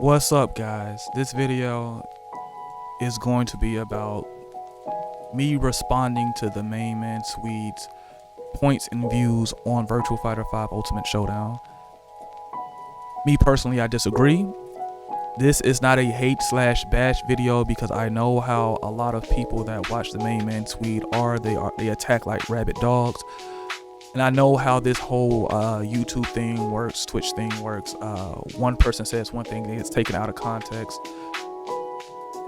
What's up, guys? This video is going to be about me responding to TheMainManSWE's points and views on Virtua Fighter 5 Ultimate Showdown. Me personally, I disagree. This is not a hate/bash video because I know how a lot of people that watch TheMainManSWE are. They attack like rabid dogs. And I know how this whole YouTube thing works, Twitch thing works. One person says one thing, it's taken out of context,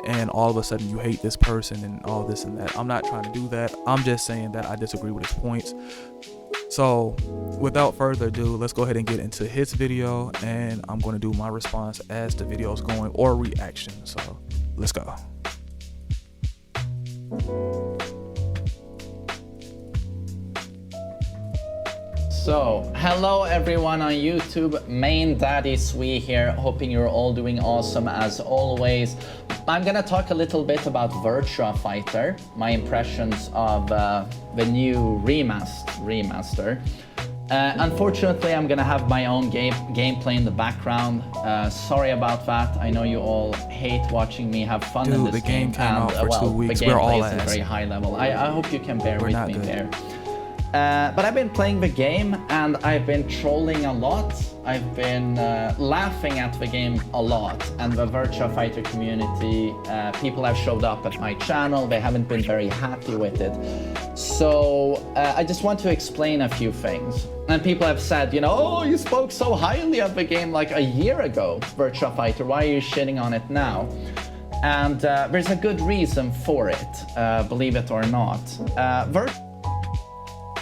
and all of a sudden you hate this person and all this and that. I'm not trying to do that. I'm just saying that I disagree with his points. So without further ado, let's go ahead and get into his video, and I'm going to do my response as the video is going, or reaction. So let's go. So, hello everyone on YouTube, TheMainManSWE here, hoping you're all doing awesome as always. I'm gonna talk a little bit about Virtua Fighter, my impressions of the new remaster. Unfortunately, I'm gonna have my own gameplay in the background. Sorry about that. I know you all hate watching me have fun in this the game came and, out for 2 weeks. The We're all gameplay isn't very high level. I hope you can bear with me there. But I've been playing the game and I've been trolling a lot. I've been laughing at the game a lot, and the Virtua Fighter community, people have showed up at my channel. They haven't been very happy with it. So I just want to explain a few things. And people have said, you know, oh, you spoke so highly of the game like a year ago, Virtua Fighter. Why are you shitting on it now? And there's a good reason for it, believe it or not.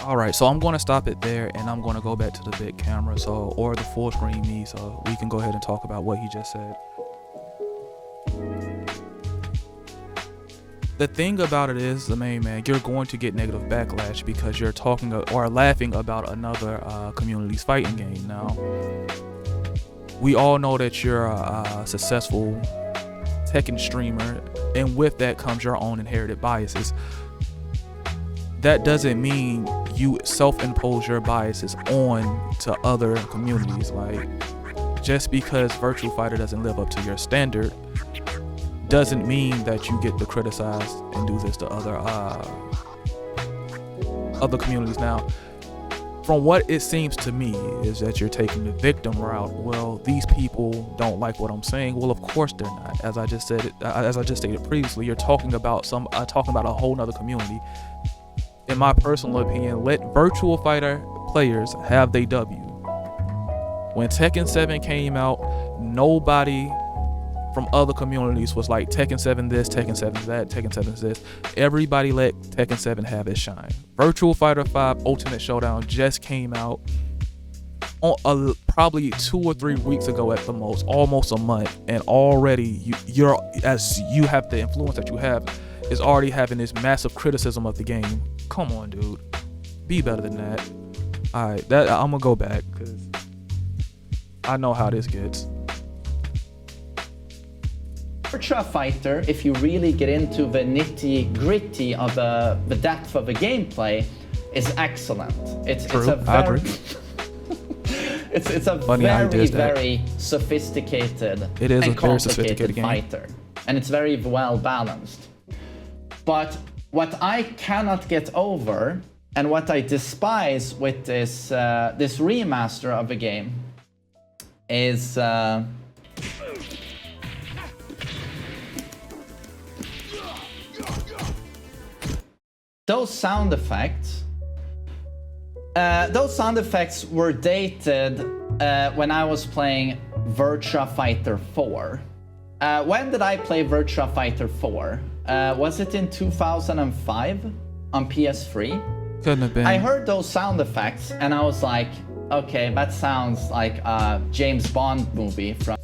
Alright, so I'm going to stop it there, and I'm going to go back to the big camera, or the full screen me, so we can go ahead and talk about what he just said. The thing about it is, the main man, you're going to get negative backlash because you're talking or laughing about another community's fighting game. Now, we all know that you're a successful Tekken streamer, and with that comes your own inherited biases. That doesn't mean you self-impose your biases on to other communities. Like, just because Virtua Fighter doesn't live up to your standard doesn't mean that you get to criticize and do this to other communities. Now, from what it seems to me is that you're taking the victim route. Well, these people don't like what I'm saying. Well, of course they're not. As I just said, as I just stated previously, you're talking about a whole nother community. In my personal opinion, let Virtua Fighter players have their W. When Tekken 7 came out, nobody from other communities was like Tekken 7 this, Tekken 7 that, Tekken 7 this. Everybody let Tekken 7 have its shine. Virtua Fighter 5 Ultimate Showdown just came out on probably 2 or 3 weeks ago at the most, almost a month, and already as you have the influence that you have, is already having this massive criticism of the game. Come on, dude. Be better than that. Alright, I'm gonna go back because I know how this gets. Virtua Fighter, if you really get into the nitty-gritty of the depth of the gameplay, is excellent. It's a very it's a very sophisticated and complicated fighter, and it's very well balanced. But what I cannot get over, and what I despise with this this remaster of the game, is those sound effects. Those sound effects were dated when I was playing Virtua Fighter 4. When did I play Virtua Fighter 4? Was it in 2005 on PS3? Couldn't have been. I heard those sound effects and I was like, okay, that sounds like a James Bond movie from...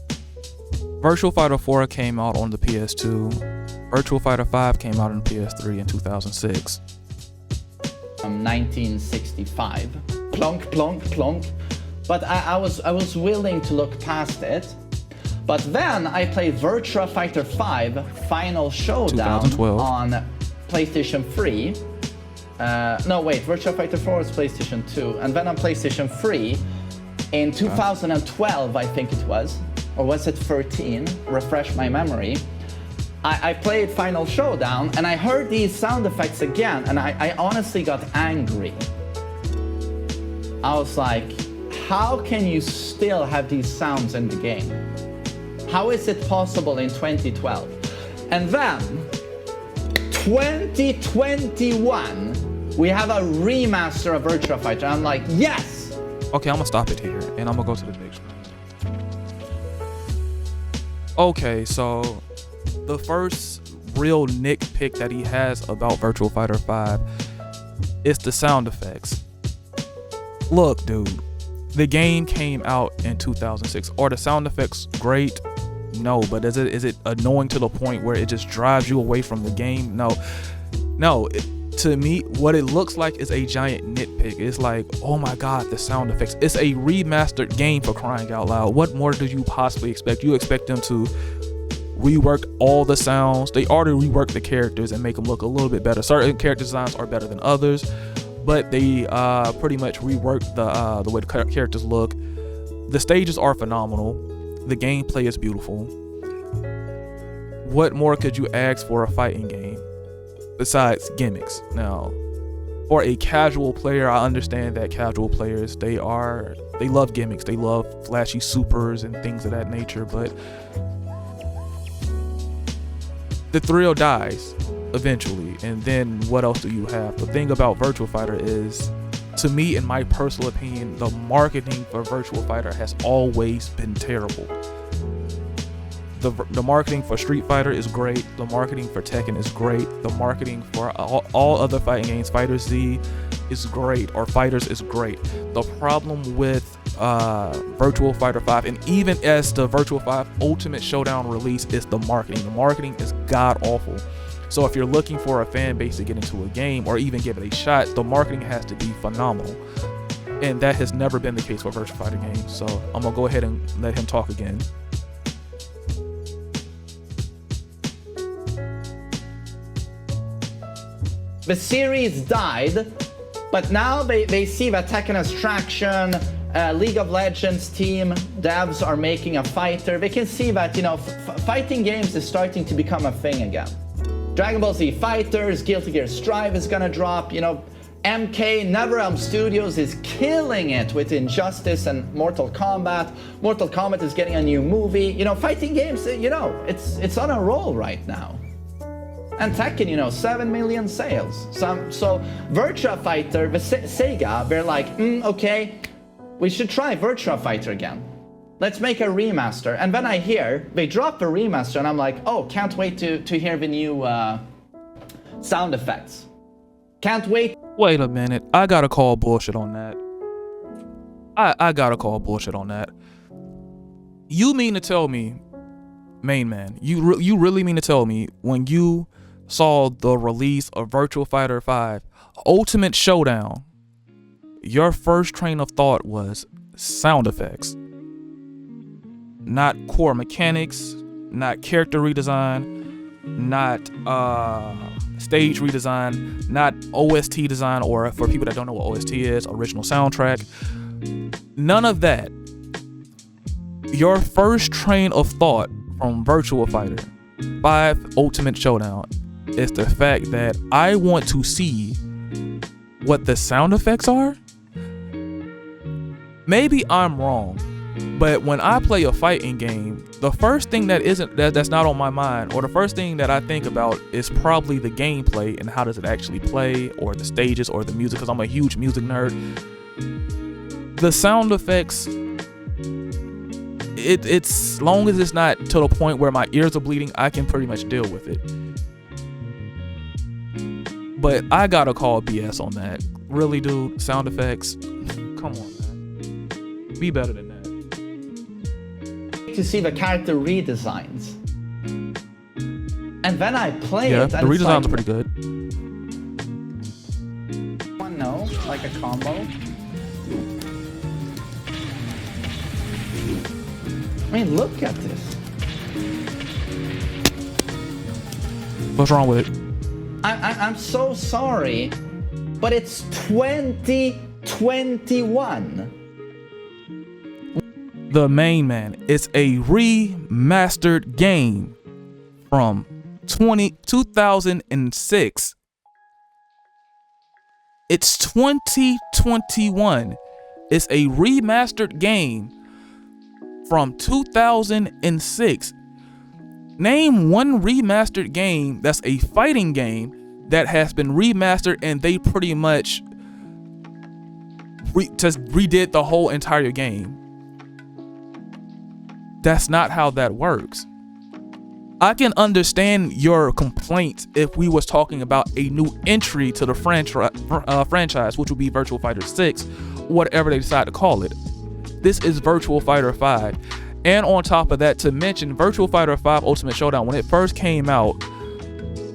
Virtua Fighter 4 came out on the PS2. Virtua Fighter 5 came out on the PS3 in 2006. 1965. Plonk, plonk, plonk. But I was willing to look past it. But then I played Virtua Fighter 5 Final Showdown 2012. On PlayStation 3. No, wait, Virtua Fighter 4 was PlayStation 2. And then on PlayStation 3 in 2012, I think it was. or was it 13? Refresh my memory. I played Final Showdown and I heard these sound effects again, and I honestly got angry. I was like, how can you still have these sounds in the game? How is it possible in 2012? And then, 2021, we have a remaster of Virtua Fighter. I'm like, yes! Okay, I'm gonna stop it here, and I'm gonna go to the big screen. Okay, so the first real nitpick that he has about Virtua Fighter 5 is the sound effects. Look, dude, the game came out in 2006. Are the sound effects great? No, but is it annoying to the point where it just drives you away from the game? No. To me, what it looks like is a giant nitpick. It's like, oh my god, the sound effects. It's a remastered game, for crying out loud. What more do you possibly expect? You expect them to rework all the sounds. They already reworked the characters and make them look a little bit better. Certain character designs are better than others, but they pretty much reworked the way the characters look. The stages are phenomenal. The gameplay is beautiful. What more could you ask for a fighting game besides gimmicks? Now, for a casual player, I understand that casual players, they love gimmicks. They love flashy supers and things of that nature, but the thrill dies eventually. And then what else do you have? The thing about Virtua Fighter is, to me, in my personal opinion, the marketing for Virtua Fighter has always been terrible. The marketing for Street Fighter is great. The marketing for Tekken is great. The marketing for all other fighting games, Fighter Z is great, or Fighters is great. The problem with Virtua Fighter 5, and even as the Virtua 5 Ultimate Showdown release, is the marketing. The marketing is god awful. So if you're looking for a fan base to get into a game or even give it a shot, the marketing has to be phenomenal. And that has never been the case for Virtua Fighter games. So I'm gonna go ahead and let him talk again. The series died, but now they see that Tekken has traction. League of Legends team devs are making a fighter. They can see that, you know, fighting games is starting to become a thing again. Dragon Ball Z Fighters, Guilty Gear Strive is gonna drop. You know, MK, NetherRealm Studios is killing it with Injustice and Mortal Kombat. Mortal Kombat is getting a new movie. You know, fighting games, you know, it's on a roll right now. And Tekken, you know, 7 million sales. So Virtua Fighter, the Sega, they're like, okay, we should try Virtua Fighter again. Let's make a remaster. And then I hear they drop a remaster, and I'm like, oh, can't wait to hear the new sound effects. Can't wait. Wait a minute, I gotta call bullshit on that. I gotta call bullshit on that. You mean to tell me, main man, you really mean to tell me when you saw the release of Virtua Fighter 5 Ultimate Showdown, your first train of thought was sound effects? Not core mechanics, not character redesign, not stage redesign, not OST design, or for people that don't know what OST is, original soundtrack. None of that. Your first train of thought from Virtua Fighter 5 Ultimate Showdown is the fact that I want to see what the sound effects are. Maybe I'm wrong, but when I play a fighting game, the first thing that's not on my mind, or the first thing that I think about, is probably the gameplay and how does it actually play, or the stages, or the music, because I'm a huge music nerd. The sound effects, it's long as it's not to the point where my ears are bleeding, I can pretty much deal with it. But I gotta call BS on that. Really, dude? Sound effects? Come on, man. Be better than that. To see the character redesigns. And then I play it, and the redesigns are pretty good. No, like a combo. I mean, look at this. What's wrong with it? I'm so sorry, but it's 2021. The Main Man. It's a remastered game from 2006. It's 2021. It's a remastered game from 2006. Name one remastered game that's a fighting game that has been remastered and they pretty much just redid the whole entire game. That's not how that works. I can understand your complaints if we was talking about a new entry to the franchise, which would be Virtua Fighter 6, whatever they decide to call it. This is Virtua Fighter 5. And on top of that, to mention Virtua Fighter 5 Ultimate Showdown, when it first came out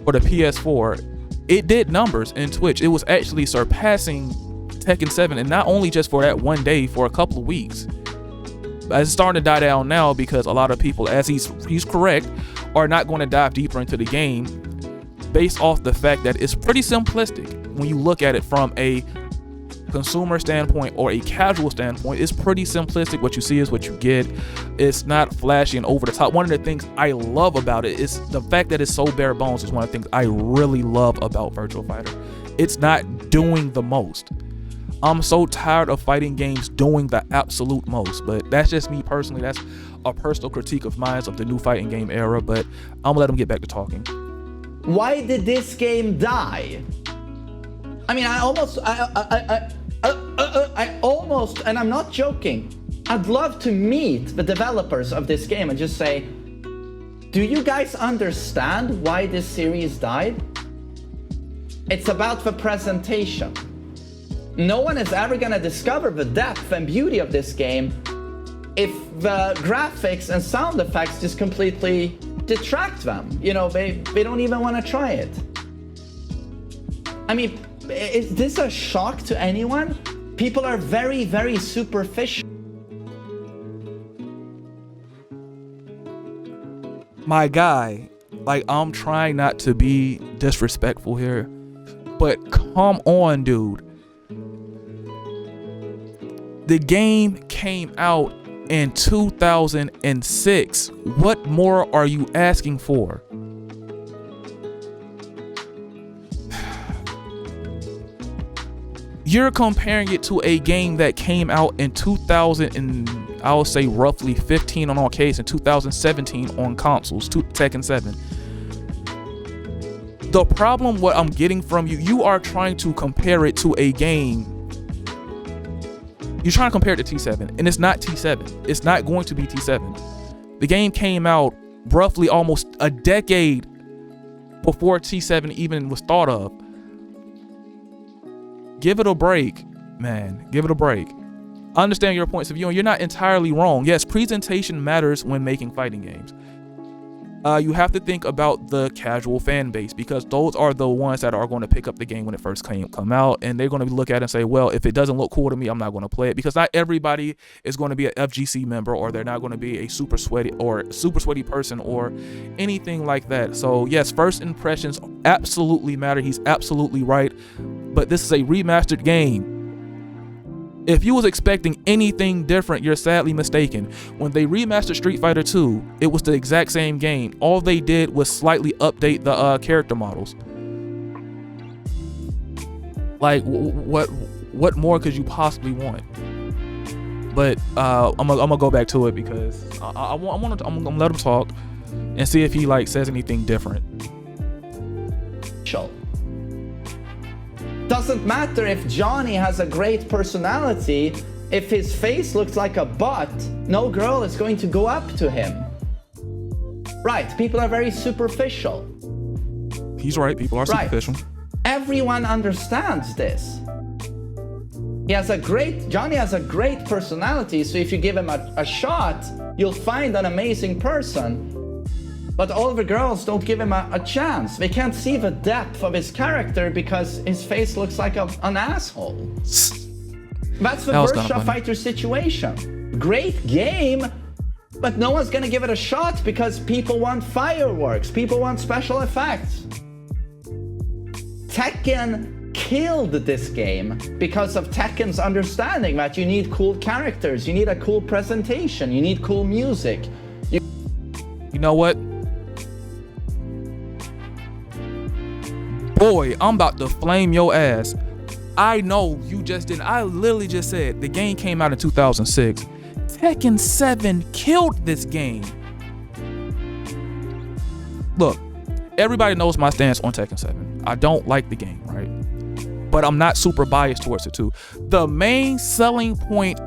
for the PS4, it did numbers in Twitch. It was actually surpassing Tekken 7, and not only just for that one day, for a couple of weeks. It's starting to die down now because a lot of people, as he's correct, are not going to dive deeper into the game based off the fact that it's pretty simplistic when you look at it from a consumer standpoint or a casual standpoint. It's pretty simplistic. What you see is what you get. It's not flashy and over the top. One of the things I love about it is the fact that it's so bare bones. Is one of the things I really love about Virtua Fighter. It's not doing the most. I'm so tired of fighting games doing the absolute most, but that's just me personally. That's a personal critique of mine of the new fighting game era, but I'm gonna let them get back to talking. Why did this game die? I mean, I almost, and I'm not joking, I'd love to meet the developers of this game and just say, do you guys understand why this series died? It's about the presentation. No one is ever gonna discover the depth and beauty of this game if the graphics and sound effects just completely detract them. You know, they don't even want to try it. I mean, is this a shock to anyone? People are very, very superficial. My guy, like, I'm trying not to be disrespectful here, but come on, dude. The game came out in 2006. What more are you asking for? You're comparing it to a game that came out in 2000 and I'll say roughly 15 on arcades and 2017 on consoles, Tekken 7. The problem, what I'm getting from you, you are trying to compare it to a game. You're trying to compare it to T7, and it's not T7. It's not going to be T7. The game came out roughly almost a decade before T7 even was thought of. Give it a break, man. Give it a break. I understand your points of view, and you're not entirely wrong. Yes, presentation matters when making fighting games. You have to think about the casual fan base, because those are the ones that are going to pick up the game when it first come out, and they're going to look at it and say, well, if it doesn't look cool to me, I'm not going to play it, because not everybody is going to be an FGC member, or they're not going to be a super sweaty person or anything like that. So yes, first impressions absolutely matter. He's absolutely right, but this is a remastered game. If you was expecting anything different, you're sadly mistaken. When they remastered Street Fighter 2, it was the exact same game. All they did was slightly update the character models. Like, what more could you possibly want? But I'm gonna go back to it because I'm gonna let him talk and see if he like says anything different. Doesn't matter if Johnny has a great personality. If his face looks like a butt, no girl is going to go up to him. Right, people are very superficial. He's right, people are superficial. Everyone understands this. Johnny has a great personality, so if you give him a shot, you'll find an amazing person. But all the girls don't give him a chance. They can't see the depth of his character because his face looks like an asshole. That's the Virtua Fighter situation. Great game, but no one's gonna give it a shot because people want fireworks, people want special effects. Tekken killed this game because of Tekken's understanding that you need cool characters, you need a cool presentation, you need cool music. You know what? Boy, I'm about to flame your ass. I know you just didn't. I literally just said the game came out in 2006. Tekken 7 killed this game. Look, everybody knows my stance on Tekken 7. I don't like the game, right? But I'm not super biased towards it too. The main selling point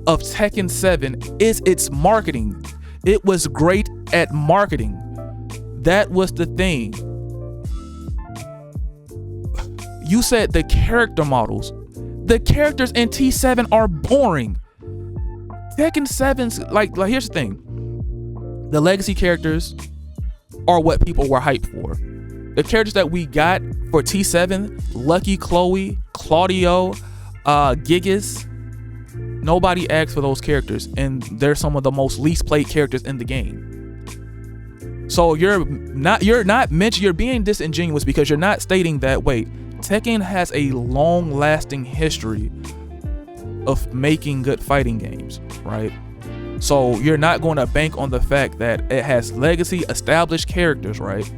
of Tekken 7 is its marketing. It was great at marketing. That was the thing. You said the character models. The characters in T7 are boring. Tekken 7's like here's the thing. The legacy characters are what people were hyped for. The characters that we got for T7, Lucky Chloe, Claudio, Gigas, nobody asked for those characters, and they're some of the most least played characters in the game. So you're being disingenuous because you're not stating that, wait, Tekken has a long-lasting history of making good fighting games, right? So you're not going to bank on the fact that it has legacy established characters, right?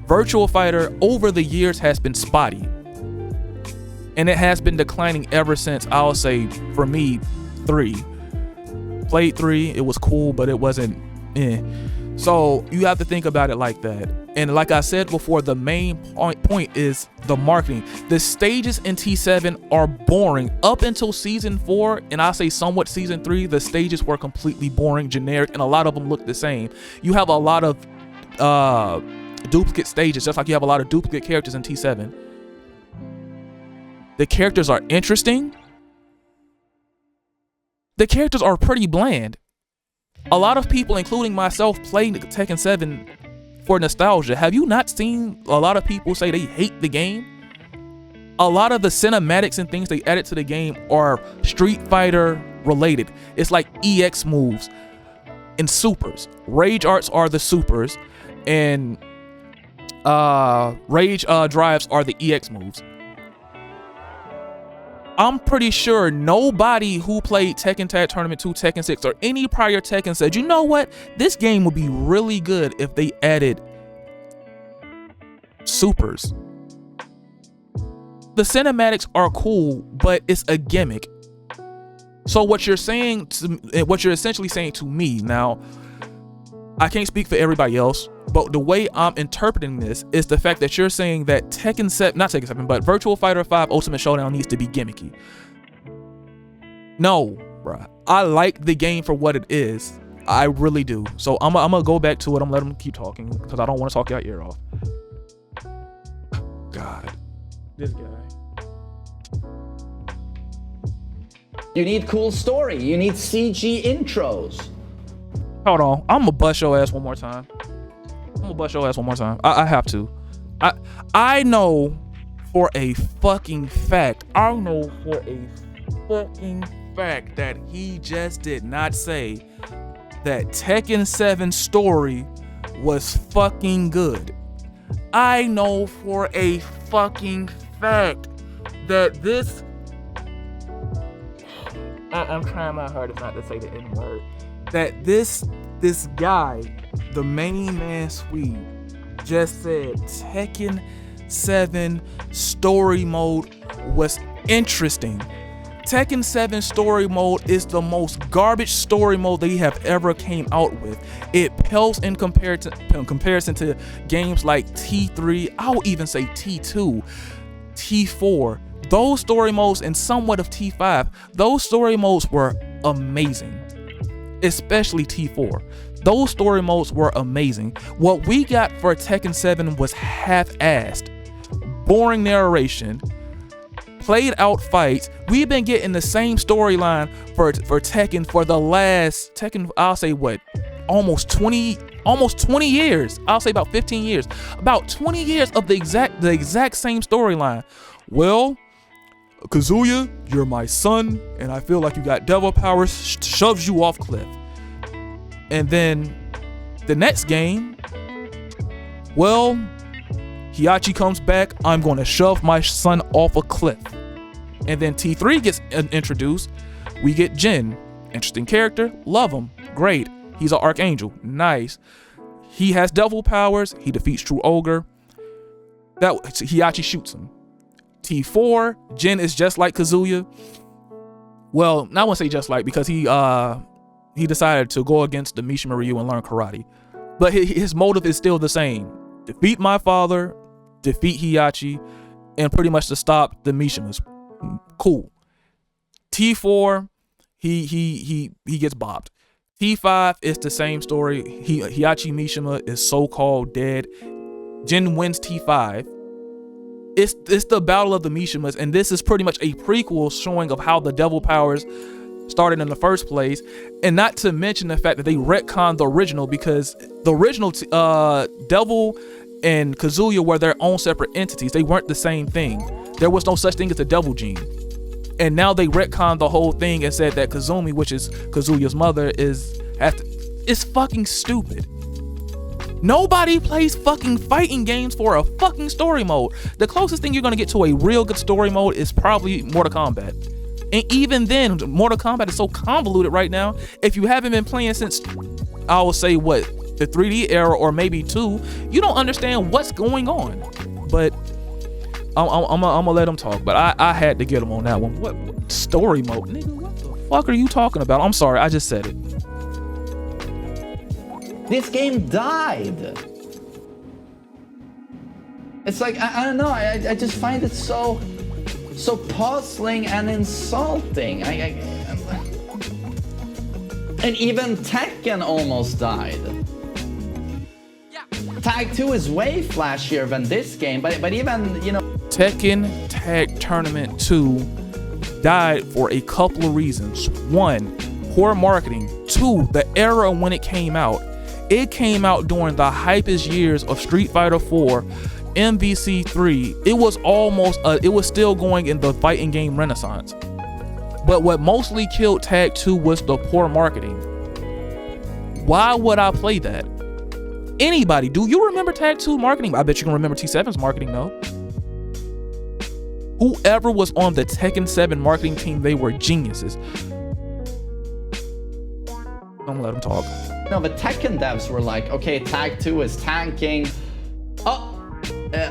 Virtua Fighter over the years has been spotty, and it has been declining ever since, I'll say, for me, 3. Played 3, it was cool, but it wasn't So you have to think about it like that. And like I said before, the main point is the marketing. The stages in T7 are boring up until season 4, and I say somewhat season 3. The stages were completely boring, generic, and a lot of them look the same. You have a lot of duplicate stages, just like you have a lot of duplicate characters in T7. The characters are interesting. The characters are pretty bland. A lot of people, including myself, played Tekken 7 for nostalgia. Have you not seen a lot of people say they hate the game? A lot of the cinematics and things they added to the game are Street Fighter related. It's like EX moves and supers. Rage arts are the supers, and rage drives are the EX moves. I'm pretty sure nobody who played Tekken Tag Tournament 2, Tekken 6, or any prior Tekken said, you know what, this game would be really good if they added supers. The cinematics are cool, but it's a gimmick. So what you're essentially saying to me, now, I can't speak for everybody else, but the way I'm interpreting this is the fact that you're saying that Tekken 7, not Tekken 7, but Virtua Fighter 5 Ultimate Showdown needs to be gimmicky. No, bruh. I like the game for what it is. I really do. So I'm gonna go back to it. I'm gonna let them keep talking because I don't want to talk your ear off. God, this guy. You need cool story. You need CG intros. Hold on. I'm gonna bust your ass one more time. I have to. I know for a fucking fact. That he just did not say that Tekken 7 story was fucking good. I know for a fucking fact that this. I'm trying my hardest not to say the N-word. That this guy, TheMainManSWE, just said Tekken 7 story mode was interesting. Tekken 7 story mode is the most garbage story mode they have ever came out with. It pales in comparison to games like T3, I would even say T2, T4. Those story modes and somewhat of T5, those story modes were amazing. Especially T4. Those story modes were amazing. What we got for Tekken 7 was half-assed, boring narration, played out fights. We've been getting the same storyline for Tekken for the last I'll say what, almost 20 years. I'll say about 15 years. About 20 years of the exact same storyline. Well, Kazuya, you're my son, and I feel like you got devil powers, shoves you off cliff. And then the next game, well, Heihachi comes back, I'm going to shove my son off a cliff. And then T3 gets introduced. We get Jin. Interesting character, love him, great. He's an archangel, nice. He has devil powers, he defeats True Ogre. Heihachi shoots him. T4, Jin is just like Kazuya. Well, I won't say just like, because he decided to go against the Mishima Ryu and learn karate. But his motive is still the same. Defeat my father, defeat Heihachi, and pretty much to stop the Mishimas. Cool. T4, he gets bopped. T5 is the same story. Heihachi Mishima is so-called dead. Jin wins T5. It's the battle of the Mishimas, and this is pretty much a prequel showing of how the devil powers started in the first place, and not to mention the fact that they retconned the original, because the original Devil and Kazuya were their own separate entities. They weren't the same thing. There was no such thing as a devil gene. And now they retconned the whole thing and said that Kazumi, which is Kazuya's mother, is fucking stupid. Nobody plays fucking fighting games for a fucking story mode. The closest thing you're gonna get to a real good story mode is probably Mortal Kombat. And even then, Mortal Kombat is so convoluted right now. If you haven't been playing since, I will say, what, the 3D era or maybe 2, you don't understand what's going on. But I'm gonna let them talk. But I had to get them on that one. What story mode? Nigga, what the fuck are you talking about? I'm sorry, I just said it. This game died. It's like, I don't know, I just find it so puzzling and insulting. And even Tekken almost died. Yeah. Tag 2 is way flashier than this game, but even, you know... Tekken Tag Tournament 2 died for a couple of reasons. 1, poor marketing. 2, the era when it came out. It came out during the hypest years of Street Fighter 4, MVC 3. It was it was still going in the fighting game renaissance. But what mostly killed Tag 2 was the poor marketing. Why would I play that? Anybody, do you remember Tag 2 marketing? I bet you can remember T7's marketing though. Whoever was on the Tekken 7 marketing team, they were geniuses. Don't let them talk. No, the Tekken devs were like, okay, Tag 2 is tanking.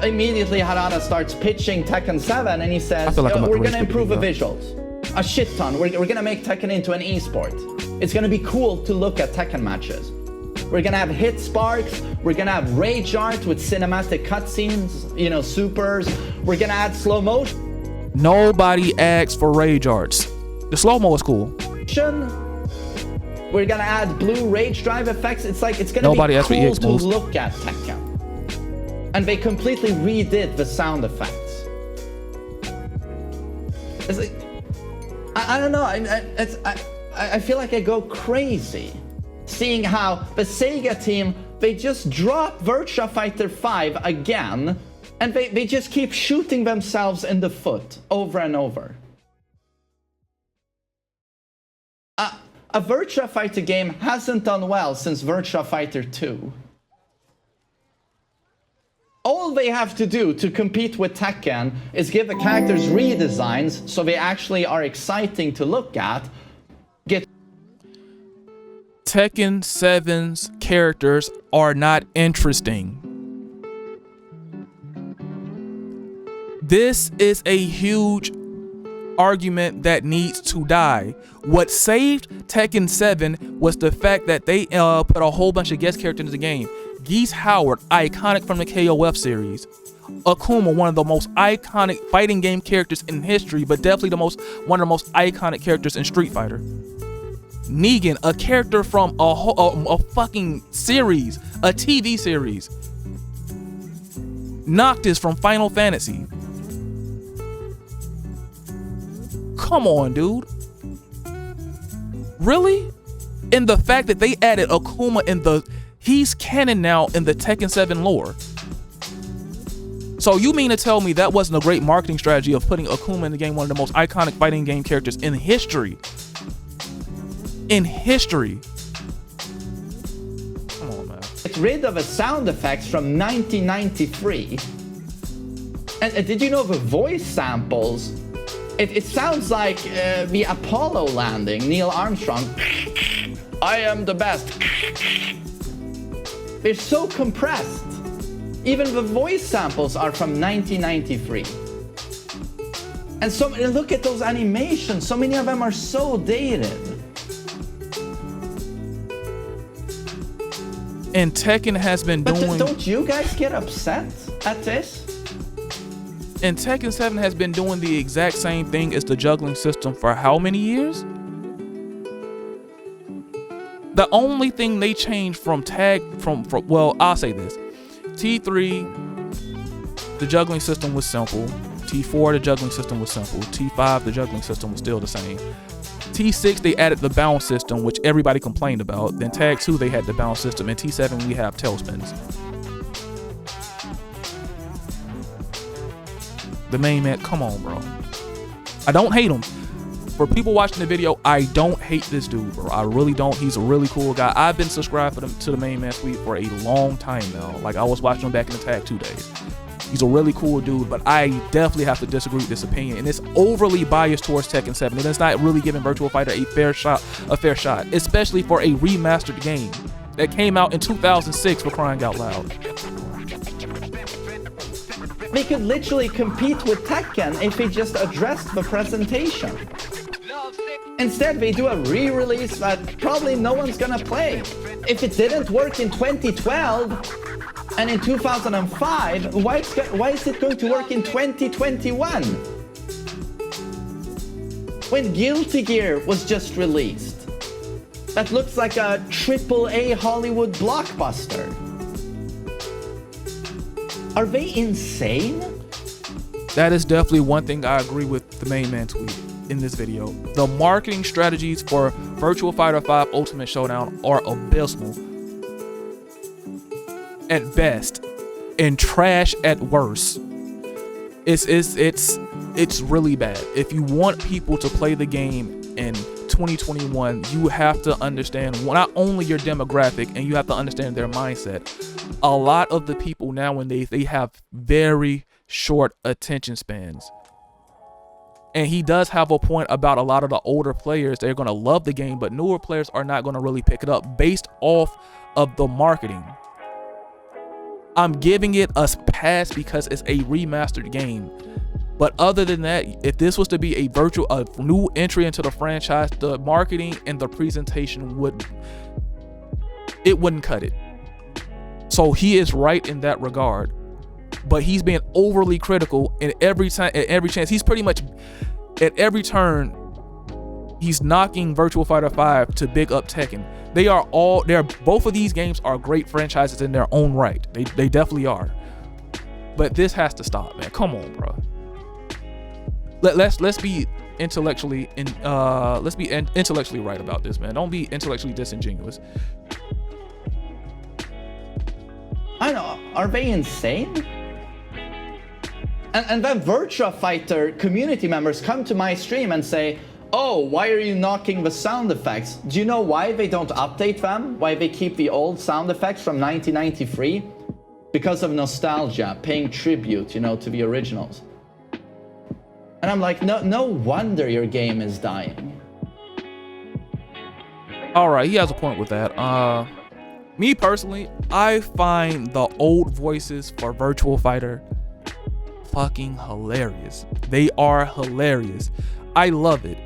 Immediately Harada starts pitching Tekken 7 and he says, we're going to improve the visuals. A shit ton. We're going to make Tekken into an esport. It's going to be cool to look at Tekken matches. We're going to have hit sparks. We're going to have rage art with cinematic cutscenes, you know, supers. We're going to add slow motion. Nobody asked for rage arts. The slow-mo is cool. We're gonna add blue rage drive effects. It's like, it's gonna be cool to look at Tekken. And they completely redid the sound effects. It's like, I don't know, I feel like I go crazy seeing how the Sega team, they just dropped Virtua Fighter 5 again, and they just keep shooting themselves in the foot over and over. A Virtua Fighter game hasn't done well since Virtua Fighter 2. All they have to do to compete with Tekken is give the characters redesigns so they actually are exciting to look at. Tekken 7's characters are not interesting. This is a huge argument that needs to die. What saved Tekken 7 was the fact that they put a whole bunch of guest characters into the game. Geese Howard, iconic from the KOF series. Akuma, one of the most iconic fighting game characters in history, but definitely one of the most iconic characters in Street Fighter. Negan, a character from a fucking series, a TV series. Noctis from Final Fantasy. Come on, dude. Really? And the fact that they added Akuma he's canon now in the Tekken 7 lore. So you mean to tell me that wasn't a great marketing strategy of putting Akuma in the game, one of the most iconic fighting game characters in history? In history. Come on, man. Get rid of the sound effects from 1993 And did you know the voice samples? It sounds like the Apollo landing, Neil Armstrong. I am the best. They're so compressed. Even the voice samples are from 1993. And so look at those animations. So many of them are so dated. And Tekken has been doing... But don't you guys get upset at this? And Tekken 7 has been doing the exact same thing as the juggling system for how many years? The only thing they changed from well, I'll say this. T3, the juggling system was simple. T4, the juggling system was simple. T5, the juggling system was still the same. T6, they added the bounce system, which everybody complained about. Then Tag 2, they had the bounce system. And T7, we have tailspins. The main man, come on, bro. I don't hate him. For people watching the video, I don't hate this dude, bro. I really don't. He's a really cool guy. I've been subscribed to the TheMainManSWE for a long time now. Like, I was watching him back in the Tag 2 days. He's a really cool dude, but I definitely have to disagree with this opinion. And it's overly biased towards Tekken 7. And it's not really giving Virtua Fighter a fair shot, especially for a remastered game that came out in 2006, for crying out loud. They could literally compete with Tekken if they just addressed the presentation. Instead, they do a re-release that probably no one's gonna play. If it didn't work in 2012 and in 2005, why is it going to work in 2021? When Guilty Gear was just released. That looks like a AAA Hollywood blockbuster. Are they insane? That is definitely one thing I agree with TheMainManSWE in this video. The marketing strategies for Virtua Fighter 5 Ultimate Showdown are abysmal at best and trash at worst. It's really bad. If you want people to play the game in 2021, you have to understand not only your demographic, and you have to understand their mindset. A lot of the people nowadays, they have very short attention spans. And he does have a point about a lot of the older players. They're going to love the game, but newer players are not going to really pick it up based off of the marketing. I'm giving it a pass because it's a remastered game. But other than that, if this was to be a new entry into the franchise, the marketing and the presentation wouldn't cut it. So he is right in that regard. But he's being overly critical in every chance. He's pretty much at every turn, he's knocking Virtua Fighter 5 to big up Tekken. Both of these games are great franchises in their own right. They definitely are. But this has to stop, man. Come on, bro. Let's be intellectually right about this, man. Don't be intellectually disingenuous. I know. Are they insane? And then Virtua Fighter community members come to my stream and say, oh, why are you knocking the sound effects? Do you know why they don't update them? Why they keep the old sound effects from 1993? Because of nostalgia, paying tribute, to the originals. And I'm like, no wonder your game is dying. All right, he has a point with that. Me personally, I find the old voices for Virtua Fighter fucking hilarious. They are hilarious. I love it.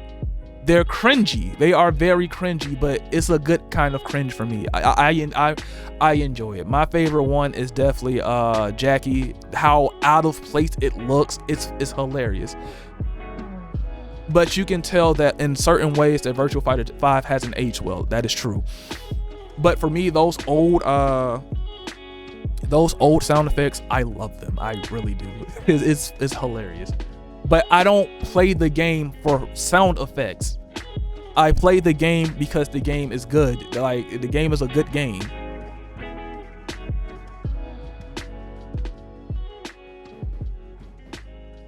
They're cringy. They are very cringy, but it's a good kind of cringe for me. I enjoy it. My favorite one is definitely Jackie. How out of place it looks. It's hilarious. But you can tell that in certain ways that Virtua Fighter 5 hasn't aged well. That is true. But for me, those old sound effects, I love them. I really do. It's hilarious. But I don't play the game for sound effects. I play the game because the game is good. Like, the game is a good game.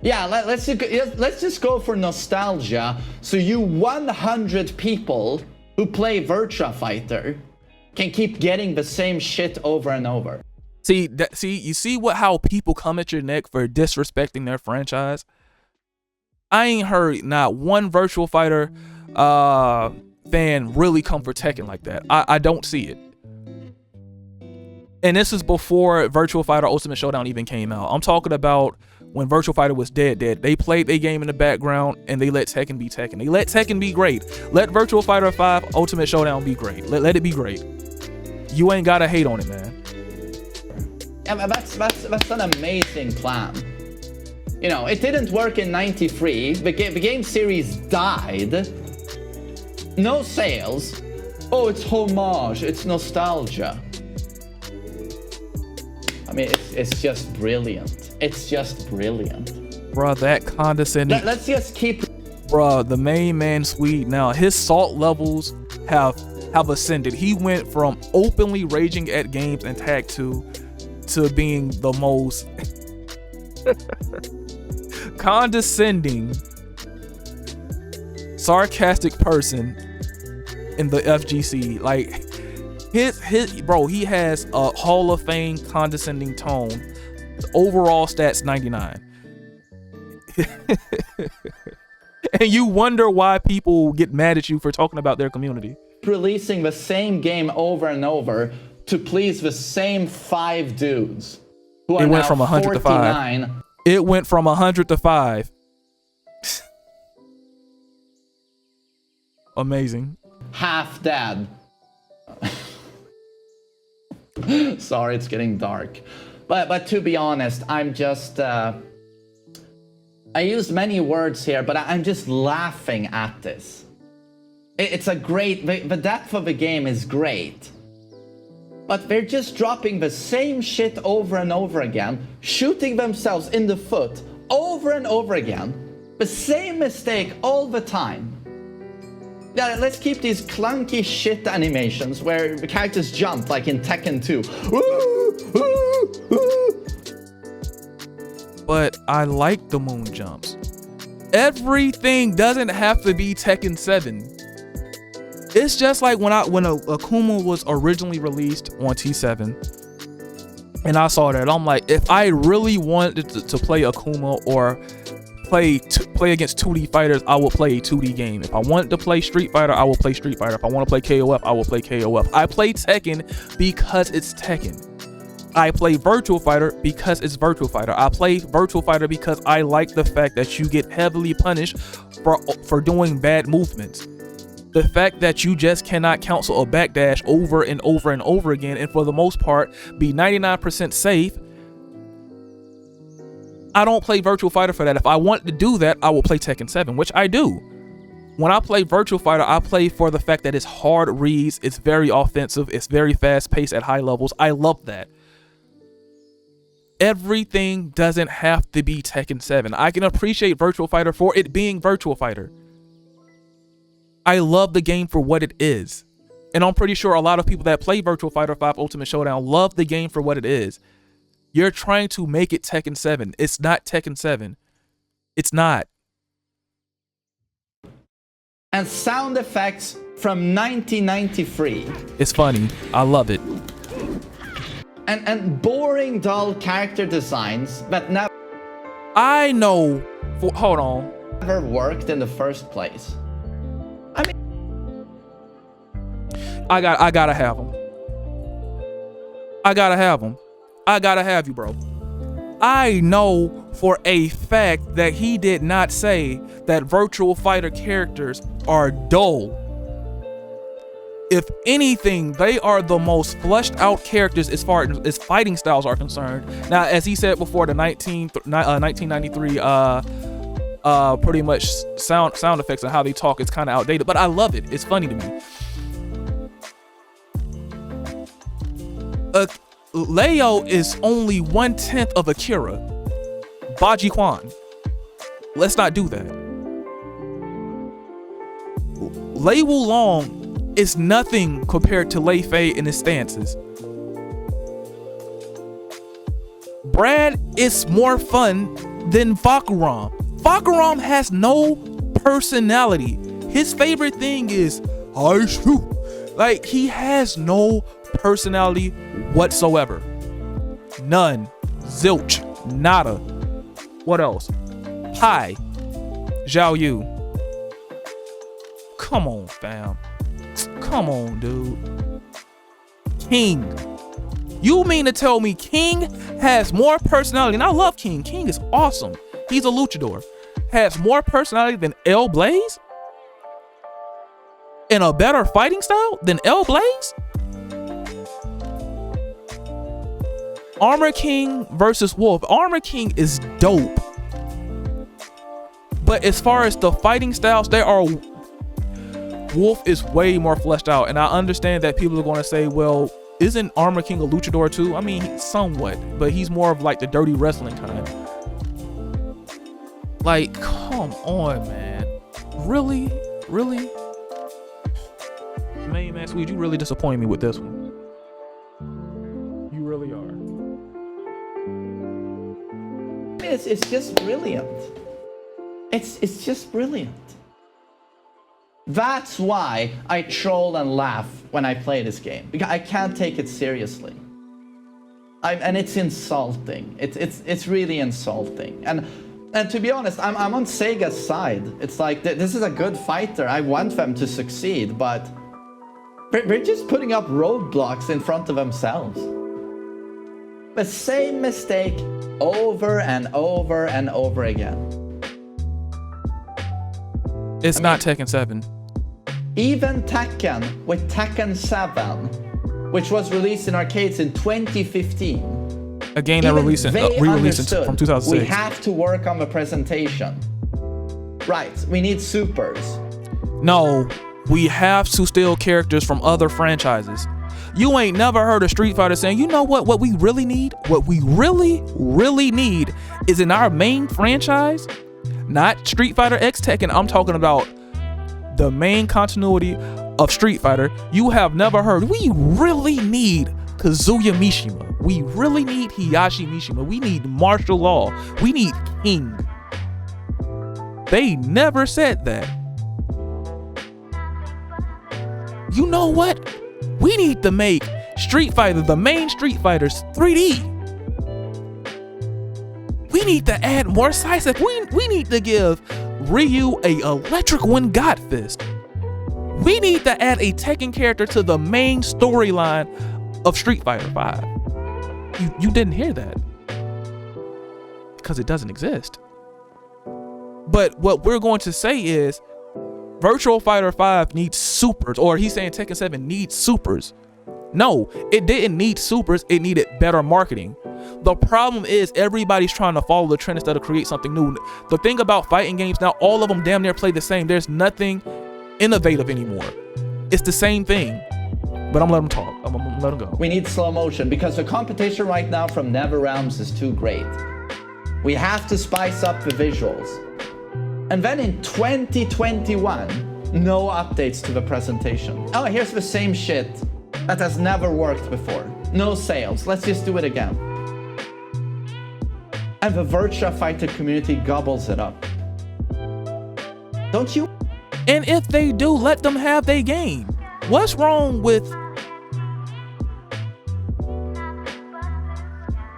Yeah, let's just go for nostalgia. So you 100 people who play Virtua Fighter can keep getting the same shit over and over. You see how people come at your neck for disrespecting their franchise? I ain't heard not one Virtua Fighter fan really come for Tekken like that. I don't see it. And this is before Virtua Fighter Ultimate Showdown even came out. I'm talking about when Virtua Fighter was dead. They played their game in the background and they let Tekken be Tekken. They let Tekken be great. Let Virtua Fighter 5 Ultimate Showdown be great. Let it be great. You ain't gotta hate on it, man. Yeah, but that's an amazing plan. You know, it didn't work in '93. The game series died. No sales. Oh, it's homage. It's nostalgia. I mean, it's just brilliant. It's just brilliant. Bruh, that condescending. Let's just keep. Bruh, the main man Swede now, his salt levels have ascended. He went from openly raging at games and Tag 2 to being the most condescending, sarcastic person in the FGC. Like his bro, he has a Hall of Fame condescending tone. The overall stats 99. And you wonder why people get mad at you for talking about their community. Releasing the same game over and over to please the same 5 dudes who are it went now from 100 49. to 5. It went from 100 to 5. Amazing. Half dead. Sorry, it's getting dark. But to be honest, I'm just I used many words here, but I'm just laughing at this. It's a great, the depth of the game is great. But they're just dropping the same shit over and over again, shooting themselves in the foot over and over again. The same mistake all the time. Yeah, let's keep these clunky shit animations where the characters jump like in Tekken 2. But I like the moon jumps. Everything doesn't have to be Tekken 7. It's just like when Akuma was originally released on T7, and I saw that, I'm like, if I really wanted to play Akuma or play against 2D fighters, I will play a 2D game. If I wanted to play Street Fighter, I will play Street Fighter. If I want to play KOF, I will play KOF. I play Tekken because it's Tekken. I play Virtua Fighter because it's Virtua Fighter. I play Virtua Fighter because I like the fact that you get heavily punished for doing bad movements. The fact that you just cannot cancel a backdash over and over and over again, and for the most part be 99% safe. I don't play Virtua Fighter for that. If I want to do that, I will play Tekken 7, which I do. When I play Virtua Fighter, I play for the fact that it's hard reads, it's very offensive, it's very fast paced at high levels. I love that. Everything doesn't have to be Tekken 7. I can appreciate Virtua Fighter for it being Virtua Fighter. I love the game for what it is. And I'm pretty sure a lot of people that play Virtua Fighter 5 Ultimate Showdown love the game for what it is. You're trying to make it Tekken 7. It's not Tekken 7. It's not. And sound effects from 1993. It's funny. I love it. And boring, dull character designs that never I know. Hold on. Never worked in the first place. I mean, I gotta have them. I gotta have them. I gotta have you, bro. I know for a fact that he did not say that Virtua Fighter characters are dull. If anything, they are the most fleshed out characters as far as fighting styles are concerned. Now, as he said before, the 1993 pretty much sound effects and how they talk is kind of outdated, but I love it. It's funny to me. Leo is only 1/10 of Akira. Baji Quan. Let's not do that. Lei Wulong is nothing compared to Lei Fei in his stances. Brad is more fun than Vakuram. Vakuram has no personality. His favorite thing is I shoot. Like, he has no personality whatsoever. None. Zilch. Nada. What else? Pi. Zhao Yu. Come on, fam. Come on, dude. King. You mean to tell me King has more personality? And I love King. King is awesome. He's a luchador. Has more personality than El Blaze? And a better fighting style than El Blaze? Armor King versus Wolf. Armor King is dope. But as far as the fighting styles, Wolf is way more fleshed out. And I understand that people are going to say, well, isn't Armor King a luchador too? I mean, somewhat, but he's more of like the dirty wrestling kind. Like, come on, man. Really? Really? TheMainManSWE, you really disappoint me with this one. You really are. It's just brilliant. It's just brilliant. That's why I troll and laugh when I play this game, because I can't take it seriously. And it's insulting. It's really insulting. And to be honest, I'm on Sega's side. It's like, this is a good fighter. I want them to succeed, but they're just putting up roadblocks in front of themselves. The same mistake over and over and over again. It's not Tekken 7. Even Tekken, with Tekken 7, which was released in arcades in 2015. A game that re-released from 2006. We have to work on the presentation. Right, we need supers. No, we have to steal characters from other franchises. You ain't never heard a Street Fighter saying, you know what we really need? What we really, really need is in our main franchise, not Street Fighter X Tekken. I'm talking about the main continuity of Street Fighter. You have never heard, we really need Kazuya Mishima. We really need Hiyashi Mishima. We need martial law. We need King. They never said that. You know what? We need to make Street Fighter, the main Street Fighters, 3D. We need to add more sides. We need to give Ryu a electric wind god fist. We need to add a Tekken character to the main storyline of Street Fighter 5. You didn't hear that because it doesn't exist. But what we're going to say is Virtua Fighter 5 needs supers, or he's saying Tekken 7 needs supers. No, it didn't need supers, it needed better marketing. The problem is everybody's trying to follow the trend instead of create something new. The thing about fighting games now, all of them damn near play the same. There's nothing innovative anymore. It's the same thing. But I'm gonna let them talk. I'm gonna let them go. We need slow motion because the competition right now from NetherRealms is too great. We have to spice up the visuals. And then in 2021, no updates to the presentation. Oh, here's the same shit that has never worked before. No sales, let's just do it again. And the Virtua Fighter community gobbles it up. Don't you? And if they do, let them have their game. What's wrong with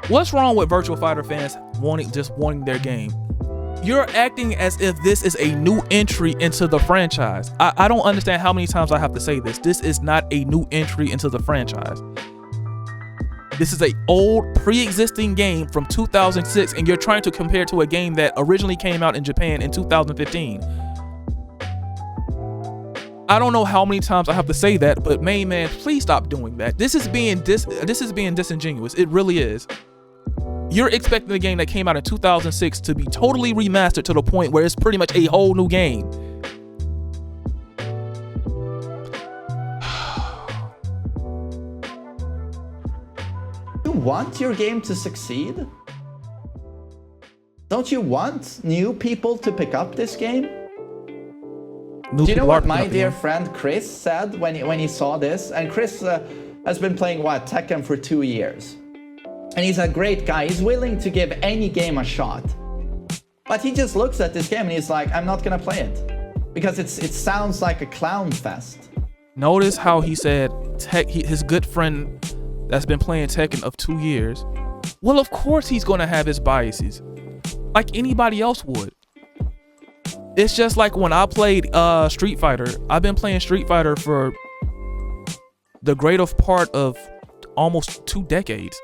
Virtua Fighter fans wanting their game? You're acting as if this is a new entry into the franchise. I don't understand how many times I have to say this. This is not a new entry into the franchise. This is an old pre-existing game from 2006, and you're trying to compare it to a game that originally came out in Japan in 2015. I don't know how many times I have to say that, but main man, please stop doing that. This is being disingenuous. It really is. You're expecting a game that came out in 2006 to be totally remastered to the point where it's pretty much a whole new game. You want your game to succeed? Don't you want new people to pick up this game? Do you know what my dear friend Chris said when he saw this? And Chris has been playing Tekken for 2 years. And he's a great guy. He's willing to give any game a shot. But he just looks at this game and he's like, I'm not gonna play it. Because it sounds like a clown fest. Notice how he said his good friend that's been playing Tekken of 2 years Well, of course he's gonna have his biases, like anybody else would. It's just like when I played Street Fighter. I've been playing Street Fighter for the greater part of almost 2 decades.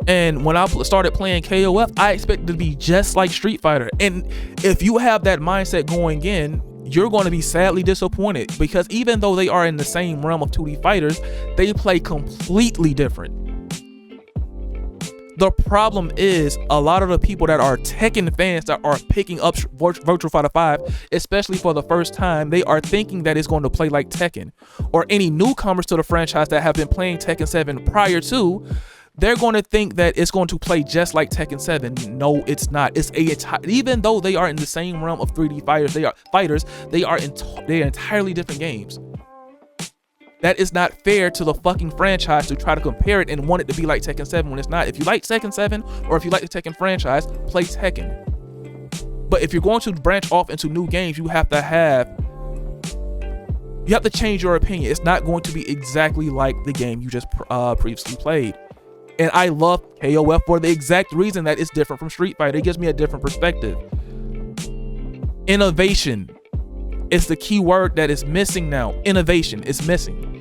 And when I started playing KOF, I expected to be just like Street Fighter. And if you have that mindset going in, you're going to be sadly disappointed, because even though they are in the same realm of 2D fighters, they play completely different. The problem is a lot of the people that are Tekken fans that are picking up Virtua Fighter 5, especially for the first time, they are thinking that it's going to play like Tekken. Or any newcomers to the franchise that have been playing Tekken 7 prior to, they're going to think that it's going to play just like Tekken 7. No, it's not. Even though they are in the same realm of 3D fighters, they're entirely different games. That is not fair to the fucking franchise to try to compare it and want it to be like Tekken 7 when it's not. If you like Tekken 7 or if you like the Tekken franchise, play Tekken. But if you're going to branch off into new games, you have to change your opinion. It's not going to be exactly like the game you just previously played. And I love KOF for the exact reason that it's different from Street Fighter. It gives me a different perspective. Innovation is the key word that is missing now. Innovation is missing.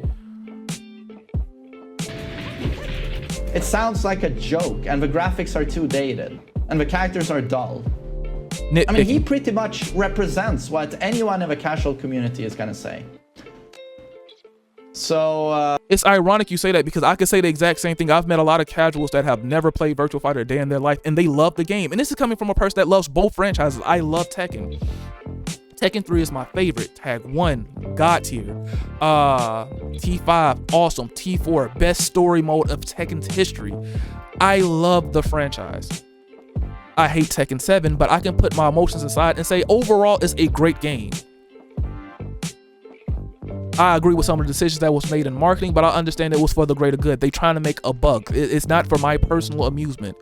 It sounds like a joke, and the graphics are too dated, and the characters are dull. Nitpicking. I mean, he pretty much represents what anyone in the casual community is gonna say. So, it's ironic you say that, because I could say the exact same thing. I've met a lot of casuals that have never played Virtua Fighter a day in their life, and they love the game. And this is coming from a person that loves both franchises. I love Tekken. Tekken 3 is my favorite. Tag 1, God tier. T5, awesome. T4, best story mode of Tekken's history. I love the franchise. I hate Tekken 7, but I can put my emotions aside and say overall it's a great game. I agree with some of the decisions that was made in marketing, but I understand it was for the greater good. They trying to make a buck. It's not for my personal amusement.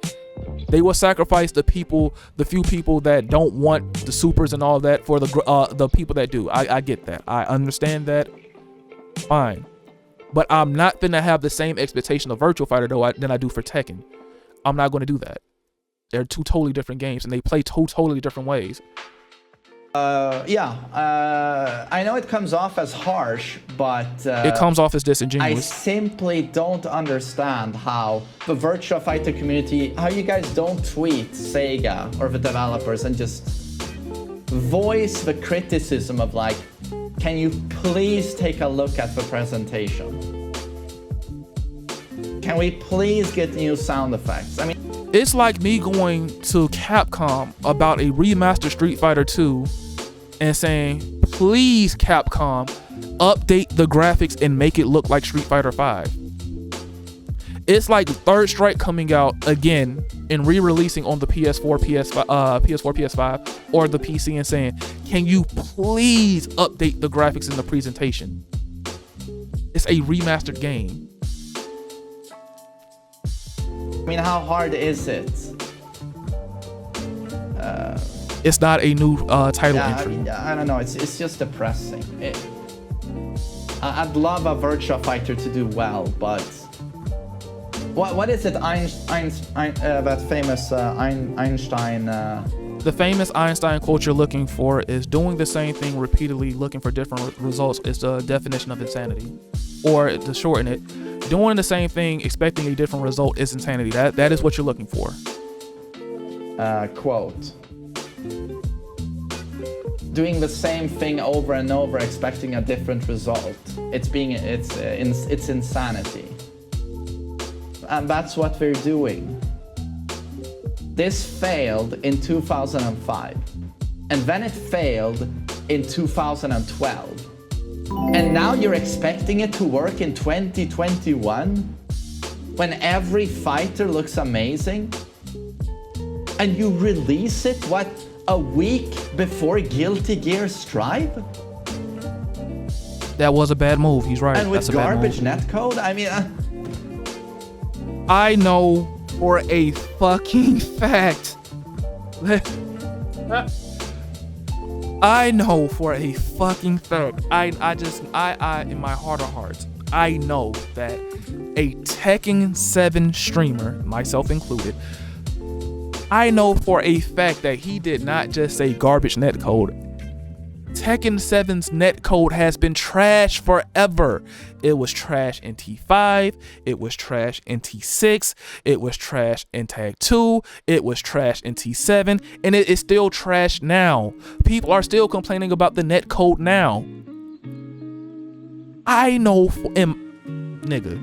They will sacrifice the few people that don't want the supers and all that for the people that do. I get that. I understand that. Fine. But I'm not gonna have the same expectation of Virtua Fighter than I do for Tekken. I'm not gonna do that. They're two totally different games, and they play two totally different ways. I know it comes off as harsh, but it comes off as disingenuous. I simply don't understand how the Virtua Fighter community, how you guys don't tweet Sega or the developers and just voice the criticism of like, can you please take a look at the presentation? Can we please get new sound effects? I mean, it's like me going to Capcom about a remastered Street Fighter 2 and saying, please Capcom, update the graphics and make it look like Street Fighter 5. It's like Third Strike coming out again and re-releasing on the PS4, PS5, or the PC and saying, can you please update the graphics in the presentation? It's a remastered game. I mean, how hard is it? It's not a new title entry. I don't know. It's just depressing. I'd love a Virtua Fighter to do well, but what is it? That famous Einstein. The famous Einstein quote you're looking for is doing the same thing repeatedly, looking for different results is the definition of insanity. Or to shorten it, doing the same thing, expecting a different result is insanity. That is what you're looking for. Quote. Doing the same thing over and over, expecting a different result. It's insanity. And that's what we're doing. This failed in 2005. And then it failed in 2012. And now you're expecting it to work in 2021? When every fighter looks amazing? And you release it, what, a week before Guilty Gear Strive? That was a bad move, he's right. And with garbage netcode? I mean... I know for a fucking fact. I know for a fucking fact. I in my heart of hearts, I know that a Tekken 7 streamer, myself included, I know for a fact that he did not just say garbage netcode. Tekken 7's netcode has been trash forever. It was trash in T5, it was trash in T6, it was trash in Tag 2, it was trash in T7, and it is still trash now. People are still complaining about the netcode now. I know nigga.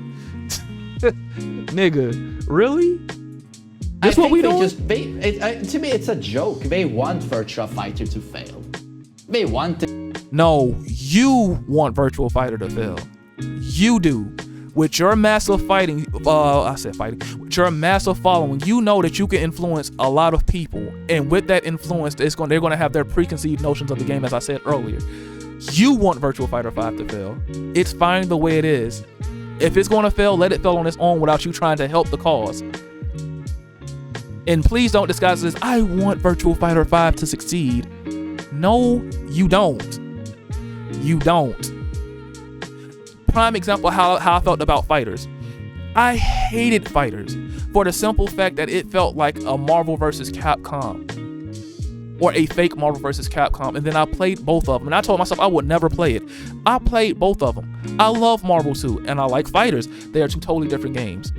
Nigga, really? That's what we doing? To me, it's a joke. They want Virtua Fighter to fail. They want it. No, you want Virtua Fighter to fail. You do. With your massive fighting, with your massive following, you know that you can influence a lot of people. And with that influence, they're going to have their preconceived notions of the game, as I said earlier. You want Virtua Fighter 5 to fail. It's fine the way it is. If it's going to fail, let it fail on its own without you trying to help the cause. And please don't disguise this, I want Virtua Fighter 5 to succeed. No, you don't. You don't. Prime example how I felt about Fighters. I hated Fighters for the simple fact that it felt like a Marvel vs. Capcom. Or a fake Marvel vs. Capcom. And then I played both of them. And I told myself I would never play it. I played both of them. I love Marvel too. And I like Fighters. They are two totally different games.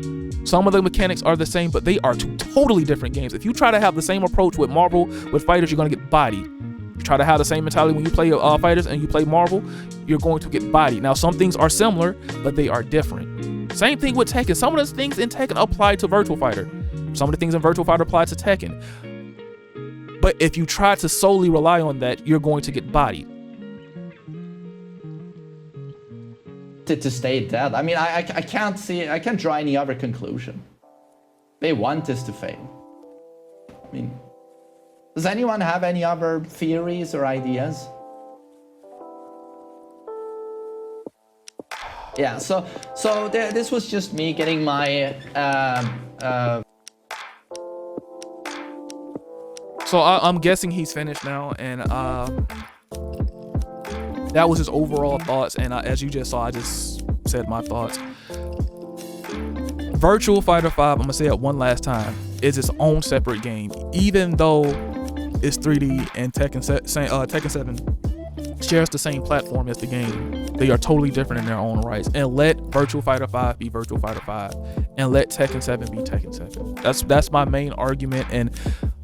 Some of the mechanics are the same, but they are two totally different games. If you try to have the same approach with Marvel, with Fighters, you're going to get bodied. You try to have the same mentality when you play Fighters and you play Marvel, you're going to get bodied. Now, some things are similar, but they are different. Same thing with Tekken. Some of the things in Tekken apply to Virtua Fighter. Some of the things in Virtua Fighter apply to Tekken. But if you try to solely rely on that, you're going to get bodied. To stay dead. I mean, I can't draw any other conclusion. They want this to fail. I mean, does anyone have any other theories or ideas? Yeah, so this was just me getting my So I'm guessing he's finished now, and that was his overall thoughts. And as you just saw, I just said my thoughts. Virtua Fighter 5, I'm gonna say it one last time, is its own separate game. Even though it's 3D and Tekken 7 shares the same platform as the game, they are totally different in their own rights. And let Virtua Fighter 5 be Virtua Fighter 5, and let Tekken 7 be Tekken 7. That's my main argument. And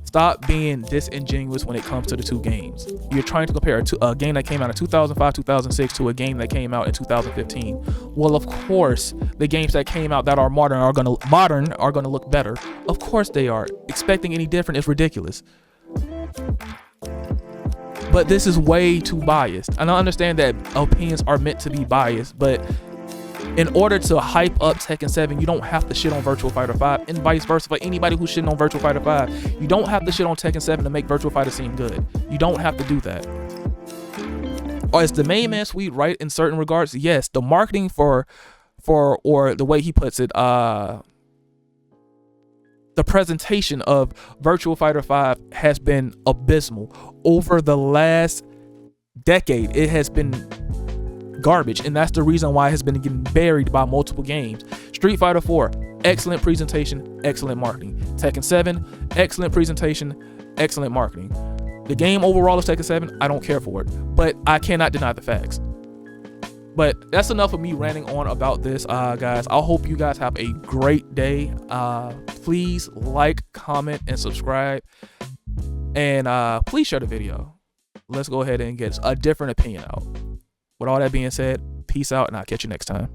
stop being disingenuous when it comes to the two games. You're trying to compare a game that came out in 2005, 2006 to a game that came out in 2015. Well, of course, the games that came out that are modern are gonna look better. Of course they are. Expecting any different is ridiculous. But this is way too biased. And I understand that opinions are meant to be biased, but in order to hype up Tekken 7, you don't have to shit on Virtua Fighter 5, and vice versa for anybody who's shitting on Virtua Fighter 5. You don't have to shit on Tekken 7 to make Virtua Fighter seem good. You don't have to do that. Or is the main man sweet right in certain regards? Yes, the marketing for or the way he puts it, the presentation of Virtua Fighter 5 has been abysmal. Over the last decade, it has been garbage, and that's the reason why it has been getting buried by multiple games. Street Fighter 4, excellent presentation, excellent marketing. Tekken 7, excellent presentation, excellent marketing. The game overall is Tekken 7. I don't care for it, but I cannot deny the facts. But that's enough of me ranting on about this, guys. I hope you guys have a great day. Please like, comment, and subscribe, and please share the video. Let's go ahead and get a different opinion out. With all that being said, peace out, and I'll catch you next time.